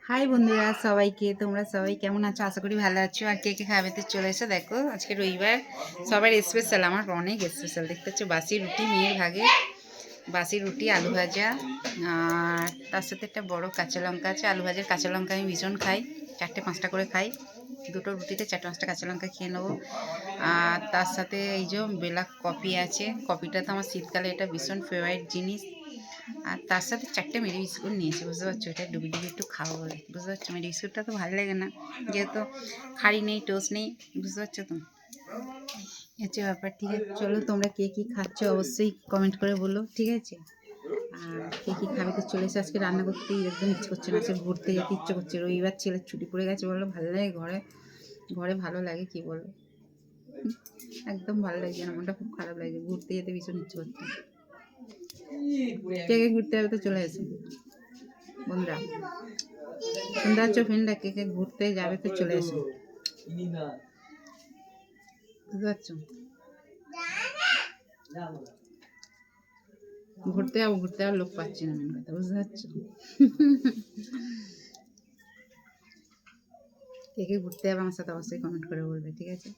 High বন্ধুরা সবাইকে, তোমরা সবাই কেমন আছো? আশা করি ভালো আছো। আর কে কে খাবেতে চলে এসো। দেখো আজকে রবিবার, সবার স্পেশাল, আমার অনেক স্পেশাল। দেখতে পাচ্ছ বাসি রুটি, মেয়ের ভাগে বাসি রুটি, আলু ভাজা, আর তার সাথে একটা বড় কাঁচা লঙ্কা আছে। আলু ভাজার কাঁচা লঙ্কা আমি ভীষণ খাই, 4-5টা করে খাই। দুটো রুটিতে 4-5টা কাঁচা লঙ্কা খেয়ে নেবো। আর তার সাথে এই যে ব্ল্যাক কফি আছে। কফিটা তো আমার শীতকালে এটা ভীষণ ফেভারিট জিনিস। আর তার সাথে 4টে মেরি বিস্কুট নিয়েছি, বুঝতে পারছো? এটা ডুবি ডুবি একটু খাওয়া বলে, বুঝতে পারছো? মেরি বিস্কুটটা তো ভালো লাগে না, যেহেতু খাড়ি নেই, টোস্ট নেই, বুঝতে পারছো তো? হচ্ছে ব্যাপার। ঠিক আছে, চলো তোমরা কে কী খাচ্ছ অবশ্যই কমেন্ট করে বলো, ঠিক আছে? আর কে কী খাবে তো চলে এসে। আজকে রান্না করতেই একদম ইচ্ছে করছে না, আজকে ঘুরতে যেতে ইচ্ছে করছে। রবিবার, ছেলের ছুটি পড়ে গেছে, বলো ভালো লাগে ঘরে, ঘরে ভালো লাগে কি বলো? একদম ভালো লাগছে না, মনটা খুব খারাপ লাগছে। ঘুরতে যেতে ভীষণ ইচ্ছে করছে। কে কে ঘুরতে যাবে তো চলে এসো বন্ধুরা। শুনতে পাচ্ছ ফ্রেন্ডরা? কে কে ঘুরতে যাবে তো চলে এসো, বুঝতে পারছো? ঘুরতে যাওয়ার লোক পাচ্ছি না, মেন কথা, বুঝতে পারছো? কে কে ঘুরতে যাবে আমার সাথে অবশ্যই কমেন্ট করে বলবে, ঠিক আছে?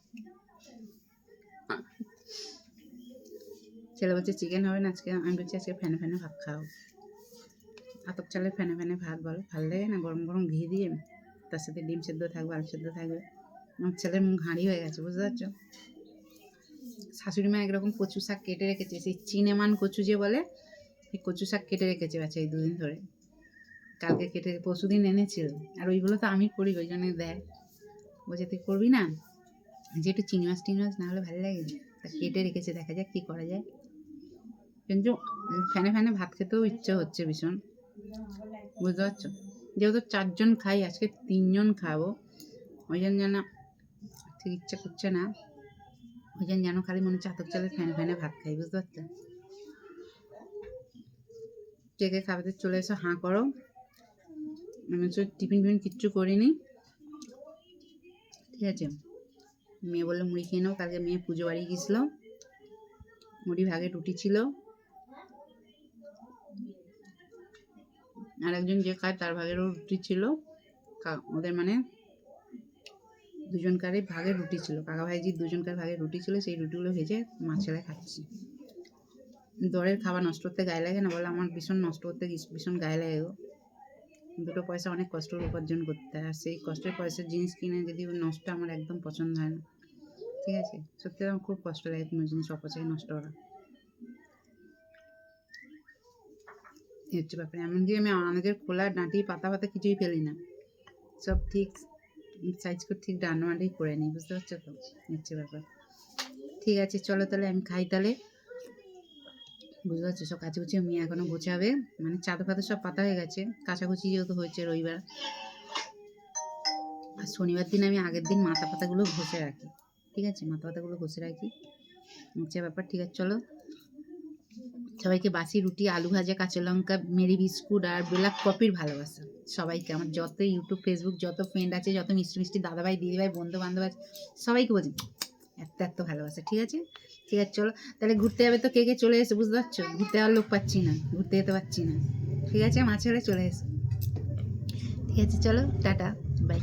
ছেলে বলছে চিকেন হবে না আজকে। আমি বলছি আজকে ফ্যানে ফ্যানে ভাত খাও। আতপ চালের ফ্যানে ফ্যানে ভাত, বলো ভালো লাগে না? গরম গরম ঘি দিয়ে, তার সাথে ডিম সেদ্ধ থাকবে, আলু সেদ্ধ থাকবে। আমার ছেলের মুখ হাঁড়ি হয়ে গেছে, বুঝতে পারছো? শাশুড়ি মা একরকম কচু শাক কেটে রেখেছে, সেই চিনেমান কচু যে বলে, সেই কচু শাক কেটে রেখেছে বাচ্চা এই 2 দিন ধরে। কালকে কেটে, পরশুদিন এনেছিল। আর ওইগুলো তো আমি করি, ওই জন্য দেয়। বলছে তুই করবি না, যে একটু চিংড়ি মাছ টিংড়ি মাছ না হলে ভালো লাগে। তা কেটে রেখেছে, দেখা যাক কী করা যায়। কিন্তু ফ্যানে ফ্যানে ভাত খেতেও ইচ্ছে হচ্ছে ভীষণ, বুঝতে পারছো? যেহেতু 4 জন খাই, আজকে 3 জন খাবো, ওই জন্য যেন ঠিক ইচ্ছে করছে না। ওই জন্য যেন খালি মনে হচ্ছে আতপ চালের ফ্যানে ফ্যানে ভাত খাই, বুঝতে পারছো? কে কে খাবে চলে এসো, হাঁ করো। আমি হচ্ছে টিফিন ফিফিন কিচ্ছু করিনি, ঠিক আছে? মেয়ে বললো মুড়ি খেয়ে নাও। কালকে মেয়ে পুজো বাড়ি গেছিলো, মুড়ি ভাগে রুটি ছিল। আর একজন যে খায় তার ভাগেরও রুটি ছিল। ওদের মানে 2জনকারই ভাগে রুটি ছিল, কাকা ভাইজির 2জনকার ভাগে রুটি ছিল। সেই রুটিগুলো ভেজে মা ছেলে খাচ্ছি। দরের খাবার নষ্ট করতে গায়ে লাগে না বলে? আমার ভীষণ নষ্ট করতে ভীষণ গায়ে লাগে গো। 2টো পয়সা অনেক কষ্ট উপার্জন করতে হয়, আর সেই কষ্টের পয়সার জিনিস কিনে যদি নষ্ট, আমার একদম পছন্দ হয় না, ঠিক আছে? সত্যি আমার খুব কষ্ট লাগে কোনো জিনিস অপচয় নষ্ট করা, এই হচ্ছে ব্যাপার। এমনকি আমি আমাদের খোলা ডাঁটি পাতা পাতা কিছুই ফেলি না, সব ঠিক সাইজ করে ঠিক ডান্ডামাটি করে নিই, বুঝতে পারছো তো? হচ্ছে ব্যাপার। ঠিক আছে চলো তাহলে আমি খাই তাহলে, বুঝতে পারছো? সব কাচাকুচি মেয়ে এখনও গোছাবে, মানে চাদর ফাদর সব পাতা হয়ে গেছে, কাচাকুচি যেহেতু হয়েছে রবিবার। আর শনিবার দিন আমি আগের দিন মাথা পাতাগুলো ঘষে রাখি, ঠিক আছে? মাথা পাতাগুলো ঘষে রাখি, হচ্ছে ব্যাপার। ঠিক আছে চলো, সবাইকে বাসি রুটি, আলু ভাজা, কাঁচা লঙ্কা, মেরি বিস্কুট আর ব্ল্যাক কফির ভালোবাসা সবাইকে। আমার যত ইউটিউব ফেসবুক যত ফ্রেন্ড আছে, যত মিষ্টি মিষ্টি দাদাভাই দিদিভাই বন্ধু বান্ধব আছে, সবাইকে বলছি এত এত ভালোবাসা, ঠিক আছে? ঠিক আছে চলো তাহলে, ঘুরতে যাবে তো কে কে চলে এসে, বুঝতে পারছো? ঘুরতে যাওয়ার লোক পাচ্ছি না, ঘুরতে যেতে পারছি না, ঠিক আছে? মা ছেলে চলে এসো, ঠিক আছে? চলো টাটা, বাই।